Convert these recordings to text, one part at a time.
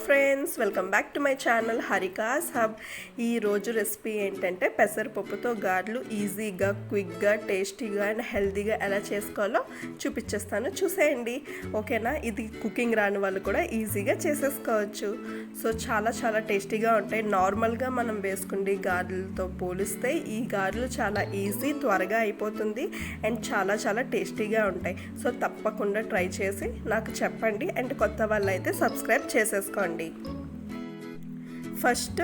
Friends, welcome back to my channel Harika's hub. ఈరోజు recipe ఏంటంటే పెసరపప్పుతో గారెలు ఈజీగా, క్విక్గా, టేస్టీగా అండ్ హెల్తీగా ఎలా చేసుకోవాలో చూపించేస్తాను, చూసేయండి. ఓకేనా? ఇది కుకింగ్ రాని వాళ్ళు కూడా ఈజీగా చేసేసుకోవచ్చు. సో చాలా టేస్టీగా ఉంటాయి. నార్మల్గా మనం వేసుకునే గారెలతో పోలిస్తే ఈ గారెలు చాలా ఈజీ, త్వరగా అయిపోతుంది అండ్ చాలా టేస్టీగా ఉంటాయి. సో తప్పకుండా ట్రై చేసి నాకు చెప్పండి. అండ్ కొత్త వాళ్ళు అయితే సబ్స్క్రైబ్ చేసేసుకోండి. ఫస్ట్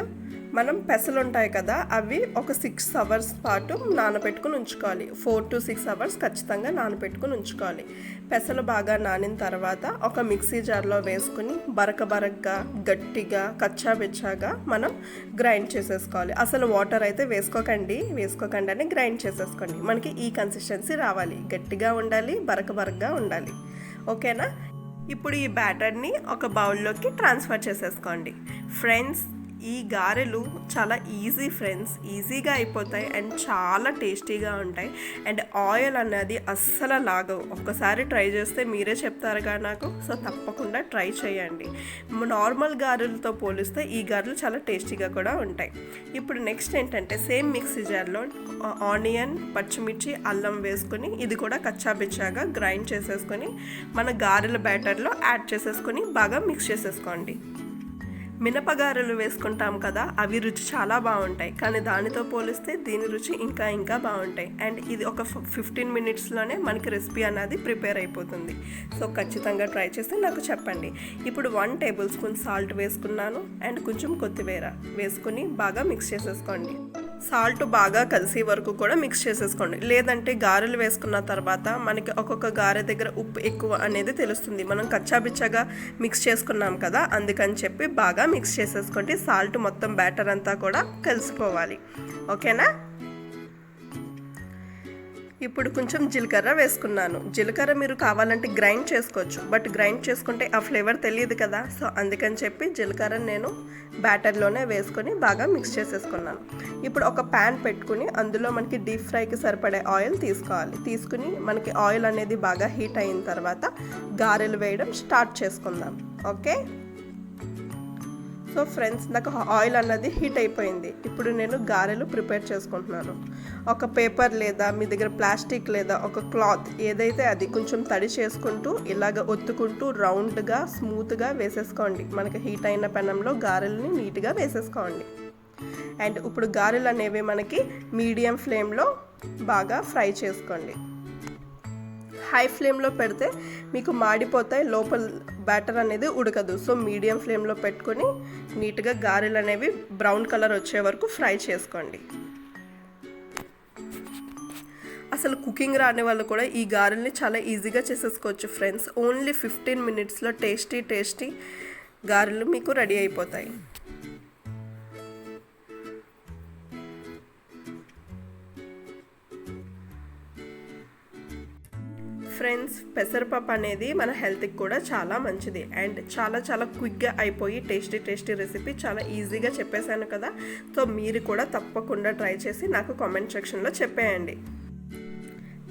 మనం పెసలు ఉంటాయి కదా, అవి ఒక 6 hours పాటు నానబెట్టుకుని ఉంచుకోవాలి. 4 to 6 hours ఖచ్చితంగా నానబెట్టుకుని ఉంచుకోవాలి. పెసలు బాగా నానిన తర్వాత ఒక మిక్సీ జార్లో వేసుకుని బరకగా, గట్టిగా, కచ్చాబిచ్చాగా మనం గ్రైండ్ చేసేసుకోవాలి. అసలు వాటర్ అయితే వేసుకోకండి అని గ్రైండ్ చేసేసుకోండి. మనకి ఈ కన్సిస్టెన్సీ రావాలి, గట్టిగా ఉండాలి, బరకగా ఉండాలి. ఓకేనా? ఇప్పుడు ఈ బ్యాటర్ని ఒక బౌల్లోకి ట్రాన్స్ఫర్ చేసేసుకోండి. ఫ్రెండ్స్, ఈ గారెలు చాలా ఈజీ ఫ్రెండ్స్, ఈజీగా అయిపోతాయి అండ్ చాలా టేస్టీగా ఉంటాయి. అండ్ ఆయిల్ అనేది అస్సలు లాగవు. ఒక్కసారి ట్రై చేస్తే మీరే చెప్తారుగా నాకు. సో తప్పకుండా ట్రై చేయండి. నార్మల్ గారెలతో పోలిస్తే ఈ గారెలు చాలా టేస్టీగా కూడా ఉంటాయి. ఇప్పుడు నెక్స్ట్ ఏంటంటే సేమ్ మిక్సీ జార్లో ఆనియన్, పచ్చిమిర్చి, అల్లం వేసుకొని ఇది కూడా కచ్చాబిచ్చాగా గ్రైండ్ చేసేసుకొని మన గారెల బ్యాటర్లో యాడ్ చేసేసుకొని బాగా మిక్స్ చేసేసుకోండి. మినపగారెలు వేసుకుంటాం కదా, అవి రుచి చాలా బాగుంటాయి, కానీ దానితో పోలిస్తే దీని రుచి ఇంకా బాగుంటాయి. అండ్ ఇది ఒక 15 minutesలోనే మనకి రెసిపీ అనేది ప్రిపేర్ అయిపోతుంది. సో ఖచ్చితంగా ట్రై చేస్తే నాకు చెప్పండి. ఇప్పుడు 1 tablespoon సాల్ట్ వేసుకున్నాను అండ్ కొంచెం కొత్తిమీర వేసుకుని బాగా మిక్స్ చేసేసుకోండి. సాల్ట్ బాగా కలిసే వరకు కూడా మిక్స్ చేసేసుకోండి. లేదంటే గారెలు వేసుకున్న తర్వాత మనకి ఒక్కొక్క గారె దగ్గర ఉప్పు ఎక్కువ అనేది తెలుస్తుంది. మనం కచ్చాబిచ్చగా మిక్స్ చేసుకున్నాం కదా, అందుకని చెప్పి బాగా మిక్స్ చేసేసుకోండి. సాల్ట్ మొత్తం బ్యాటర్ అంతా కూడా కలిసిపోవాలి. ఓకేనా? ఇప్పుడు కొంచెం జీలకర్ర వేసుకున్నాను. జీలకర్ర మీరు కావాలంటే గ్రైండ్ చేసుకోవచ్చు, బట్ గ్రైండ్ చేసుకుంటే ఆ ఫ్లేవర్ తెలియదు కదా. సో అందుకని చెప్పి జీలకర్ర నేను బ్యాటర్లోనే వేసుకొని బాగా మిక్స్ చేసేసుకున్నాను. ఇప్పుడు ఒక ప్యాన్ పెట్టుకుని అందులో మనకి డీప్ ఫ్రైకి సరిపడే ఆయిల్ తీసుకోవాలి. తీసుకుని మనకి ఆయిల్ అనేది బాగా హీట్ అయిన తర్వాత గారెలు వేయడం స్టార్ట్ చేసుకుందాం. ఓకే? సో ఫ్రెండ్స్, నాకు ఆయిల్ అన్నది హీట్ అయిపోయింది. ఇప్పుడు నేను గారెలు ప్రిపేర్ చేసుకుంటున్నాను. ఒక పేపర్ లేదా మీ దగ్గర ప్లాస్టిక్ లేదా ఒక క్లాత్ ఏదైతే అది కొంచెం తడి చేసుకుంటూ ఇలాగ ఒత్తుకుంటూ రౌండ్గా, స్మూత్గా వేసేసుకోండి. మనకి హీట్ అయిన పెనంలో గారెలని నీట్గా వేసేసుకోండి. అండ్ ఇప్పుడు గారెలు అనేవి మనకి మీడియం ఫ్లేమ్లో బాగా ఫ్రై చేసుకోండి. హై ఫ్లేమ్లో పెడితే మీకు మాడిపోతాయి, లోపల బ్యాటర్ అనేది ఉడకదు. సో మీడియం ఫ్లేమ్లో పెట్టుకొని నీట్గా గారెలు అనేవి బ్రౌన్ కలర్ వచ్చే వరకు ఫ్రై చేసుకోండి. అసలు కుకింగ్ రాని వాళ్ళు కూడా ఈ గారెల్ని చాలా ఈజీగా చేసేసుకోవచ్చు ఫ్రెండ్స్. ఓన్లీ 15 minutesలో టేస్టీ గారెలు మీకు రెడీ అయిపోతాయి. ఫ్రెండ్స్, పెసరపప్పు అనేది మన హెల్త్కి కూడా చాలా మంచిది అండ్ చాలా క్విక్గా అయిపోయి టేస్టీ రెసిపీ చాలా ఈజీగా చెప్పేశాను కదా. సో మీరు కూడా తప్పకుండా ట్రై చేసి నాకు కామెంట్ సెక్షన్లో చెప్పేయండి.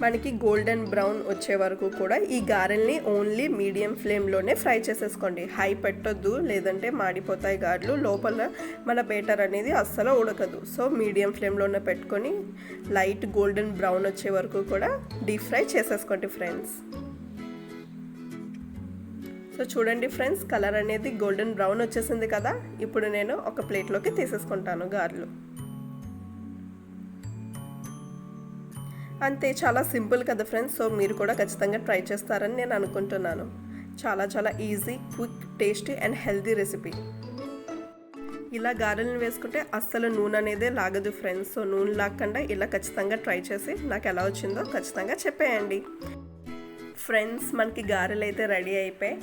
మనకి గోల్డెన్ బ్రౌన్ వచ్చే వరకు కూడా ఈ గారెల్ని ఓన్లీ మీడియం ఫ్లేమ్లోనే ఫ్రై చేసేసుకోండి. హై పెట్టొద్దు, లేదంటే మాడిపోతాయి గారెలు. లోపల మన బేటర్ అనేది అస్సలు ఉడకదు. సో మీడియం ఫ్లేమ్లోనే పెట్టుకొని లైట్ గోల్డెన్ బ్రౌన్ వచ్చే వరకు కూడా డీప్ ఫ్రై చేసేసుకోండి ఫ్రెండ్స్. సో చూడండి ఫ్రెండ్స్, కలర్ అనేది గోల్డెన్ బ్రౌన్ వచ్చేసింది కదా. ఇప్పుడు నేను ఒక ప్లేట్లోకి తీసేసుకుంటాను గారెలు. అంతే, చాలా సింపుల్ కదా ఫ్రెండ్స్. సో మీరు కూడా ఖచ్చితంగా ట్రై చేస్తారని నేను అనుకుంటున్నాను. చాలా easy, quick, tasty and healthy recipe. ఇలా గారెలను వేసుకుంటే అస్సలు నూనె అనేదే లాగదు ఫ్రెండ్స్. సో నూనె లాగకుండా ఇలా ఖచ్చితంగా ట్రై చేసి నాకు ఎలా వచ్చిందో ఖచ్చితంగా చెప్పేయండి. ఫ్రెండ్స్, మనకి గారెలు అయితే రెడీ అయిపోయి.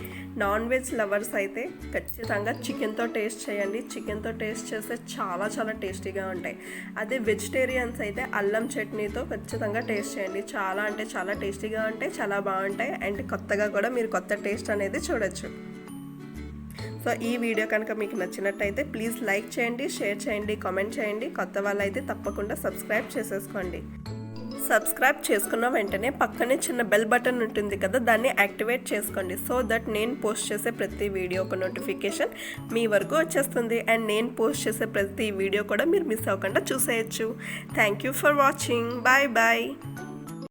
నాన్ వెజ్ లవర్స్ అయితే ఖచ్చితంగా చికెన్తో టేస్ట్ చేయండి. చికెన్తో టేస్ట్ చేస్తే చాలా టేస్టీగా ఉంటాయి. అదే వెజిటేరియన్స్ అయితే అల్లం చట్నీతో ఖచ్చితంగా టేస్ట్ చేయండి. చాలా టేస్టీగా ఉంటాయి, చాలా బాగుంటాయి. అండ్ కొత్తగా కూడా మీరు కొత్త టేస్ట్ అనేది చూడొచ్చు. సో ఈ వీడియో కనుక మీకు నచ్చినట్టయితే ప్లీజ్ లైక్ చేయండి, షేర్ చేయండి, కామెంట్ చేయండి. కొత్త వాళ్ళైతే తప్పకుండా సబ్స్క్రైబ్ చేసేసుకోండి. సబ్స్క్రైబ్ చేసుకున్న వెంటనే పక్కనే చిన్న బెల్ బటన్ ఉంటుంది కదా, దాన్ని యాక్టివేట్ చేసుకోండి. సో దట్ నేను పోస్ట్ చేసే ప్రతి వీడియో ఒక నోటిఫికేషన్ మీ వరకు వచ్చేస్తుంది. అండ్ నేను పోస్ట్ చేసే ప్రతి వీడియో కూడా మీరు మిస్ అవ్వకుండా చూసేయచ్చు. Thank you for watching. Bye bye.